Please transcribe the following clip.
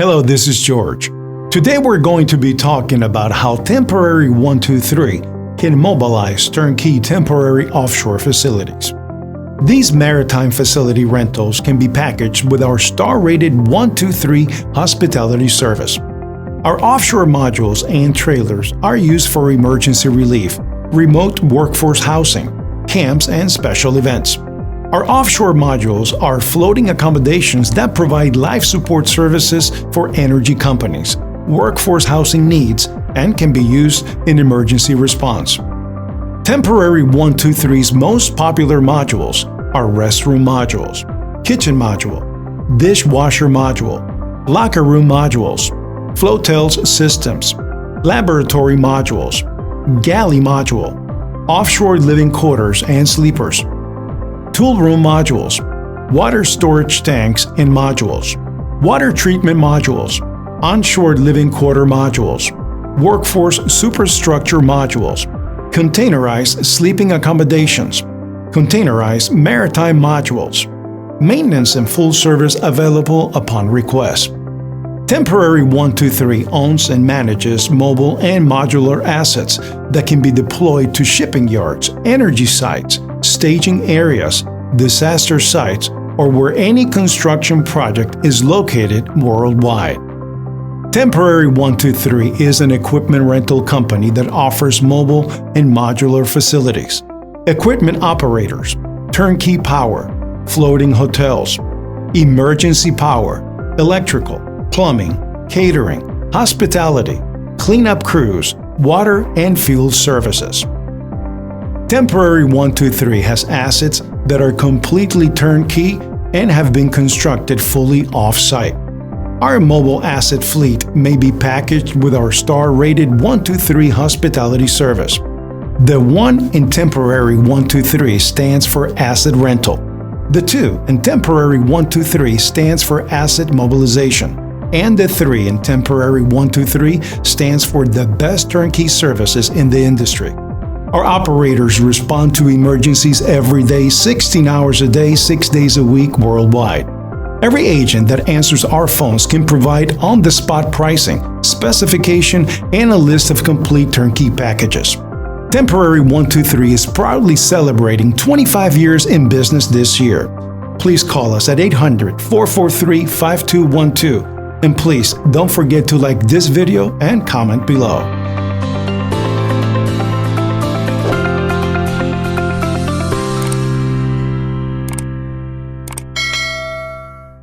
Hello, this is George. Today we're going to be talking about how Temporary 123 can mobilize turnkey temporary offshore facilities. These maritime facility rentals can be packaged with our star-rated 123 hospitality service. Our offshore modules and trailers are used for emergency relief, remote workforce housing, camps, and special events. Our offshore modules are floating accommodations that provide life support services for energy companies, workforce housing needs, and can be used in emergency response. Temporary 123's most popular modules are restroom modules, kitchen module, dishwasher module, locker room modules, Floatels systems, laboratory modules, Galley module, offshore living quarters and sleepers, tool room modules, water storage tanks and modules, water treatment modules, onshore living quarter modules, workforce superstructure modules, containerized sleeping accommodations, containerized maritime modules, maintenance and full service available upon request. Temporary 123 owns and manages mobile and modular assets that can be deployed to shipping yards, energy sites, staging areas, disaster sites, or where any construction project is located worldwide. Temporary 123 is an equipment rental company that offers mobile and modular facilities, equipment operators, turnkey power, floating hotels, emergency power, electrical, plumbing, catering, hospitality, cleanup crews, water and fuel services. Temporary 123 has assets that are completely turnkey and have been constructed fully off-site. Our mobile asset fleet may be packaged with our star-rated 123 hospitality service. The 1 in Temporary 123 stands for asset rental. The 2 in Temporary 123 stands for asset mobilization. And the 3 in Temporary 123 stands for the best turnkey services in the industry. Our operators respond to emergencies every day, 16 hours a day, 6 days a week worldwide. Every agent that answers our phones can provide on-the-spot pricing, specification, and a list of complete turnkey packages. Temporary 123 is proudly celebrating 25 years in business this year. Please call us at 800-443-5212. And please don't forget to like this video and comment below.